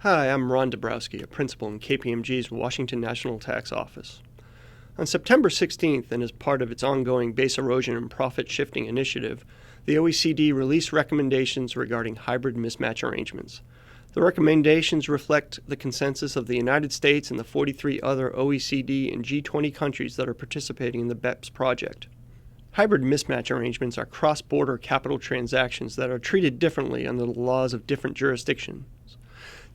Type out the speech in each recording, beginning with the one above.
Hi, I'm Ron Dabrowski, a principal in KPMG's Washington National Tax office. On September 16th, and as part of its ongoing base erosion and profit shifting initiative, the OECD released recommendations regarding hybrid mismatch arrangements. The recommendations reflect the consensus of the United States and the 43 other OECD and G20 countries that are participating in the BEPS project. Hybrid mismatch arrangements are cross-border capital transactions that are treated differently under the laws of different jurisdictions.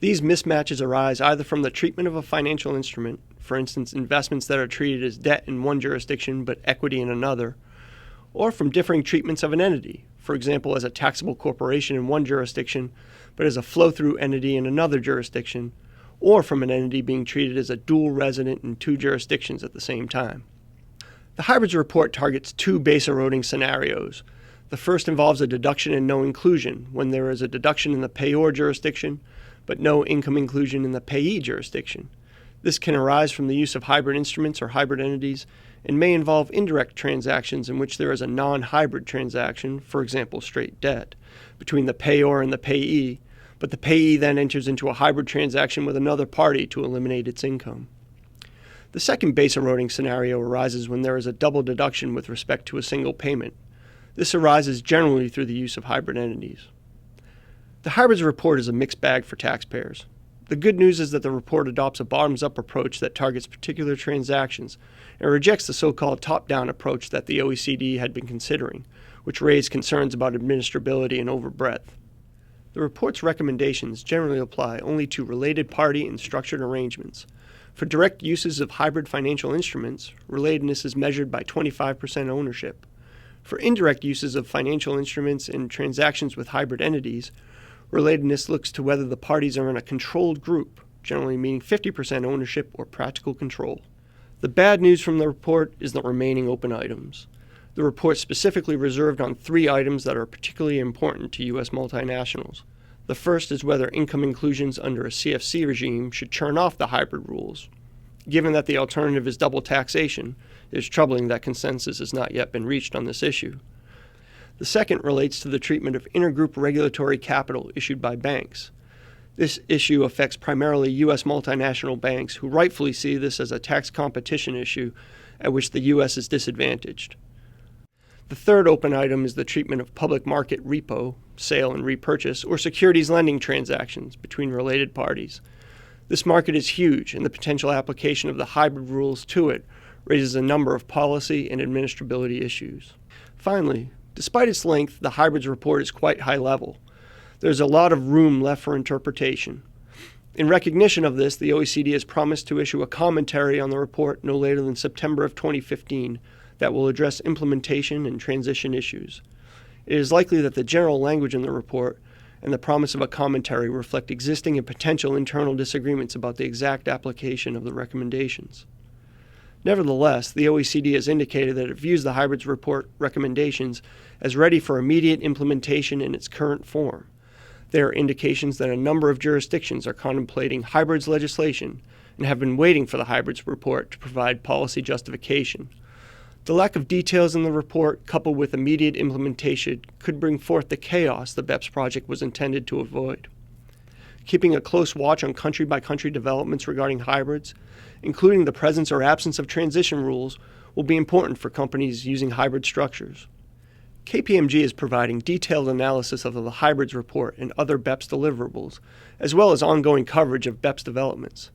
These mismatches arise either from the treatment of a financial instrument, for instance, investments that are treated as debt in one jurisdiction but equity in another, or from differing treatments of an entity, for example, as a taxable corporation in one jurisdiction but as a flow-through entity in another jurisdiction, or from an entity being treated as a dual resident in two jurisdictions at the same time. The hybrids report targets two base-eroding scenarios. The first involves a deduction and no inclusion, when there is a deduction in the payor jurisdiction, but no income inclusion in the payee jurisdiction. This can arise from the use of hybrid instruments or hybrid entities and may involve indirect transactions in which there is a non-hybrid transaction, for example, straight debt, between the payor and the payee, but the payee then enters into a hybrid transaction with another party to eliminate its income. The second base-eroding scenario arises when there is a double deduction with respect to a single payment. This arises generally through the use of hybrid entities. The hybrids report is a mixed bag for taxpayers. The good news is that the report adopts a bottoms-up approach that targets particular transactions and rejects the so-called top-down approach that the OECD had been considering, which raised concerns about administrability and overbreadth. The report's recommendations generally apply only to related party and structured arrangements. For direct uses of hybrid financial instruments, relatedness is measured by 25% ownership. For indirect uses of financial instruments and transactions with hybrid entities, relatedness looks to whether the parties are in a controlled group, generally meaning 50% ownership or practical control. The bad news from the report is the remaining open items. The report specifically reserved on three items that are particularly important to U.S. multinationals. The first is whether income inclusions under a CFC regime should turn off the hybrid rules. Given that the alternative is double taxation, it is troubling that consensus has not yet been reached on this issue. The second relates to the treatment of intergroup regulatory capital issued by banks. This issue affects primarily U.S. multinational banks who rightfully see this as a tax competition issue at which the U.S. is disadvantaged. The third open item is the treatment of public market repo, sale and repurchase, or securities lending transactions between related parties. This market is huge, and the potential application of the hybrid rules to it raises a number of policy and administrability issues. Finally, despite its length, the hybrids report is quite high level. There's a lot of room left for interpretation. In recognition of this, the OECD has promised to issue a commentary on the report no later than September of 2015 that will address implementation and transition issues. It is likely that the general language in the report and the promise of a commentary reflect existing and potential internal disagreements about the exact application of the recommendations. Nevertheless, the OECD has indicated that it views the hybrids report recommendations as ready for immediate implementation in its current form. There are indications that a number of jurisdictions are contemplating hybrids legislation and have been waiting for the hybrids report to provide policy justification. The lack of details in the report, coupled with immediate implementation, could bring forth the chaos the BEPS project was intended to avoid. Keeping a close watch on country-by-country developments regarding hybrids, including the presence or absence of transition rules, will be important for companies using hybrid structures. KPMG is providing detailed analysis of the hybrids report and other BEPS deliverables, as well as ongoing coverage of BEPS developments.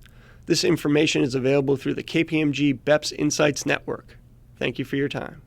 This information is available through the KPMG BEPS Insights Network. Thank you for your time.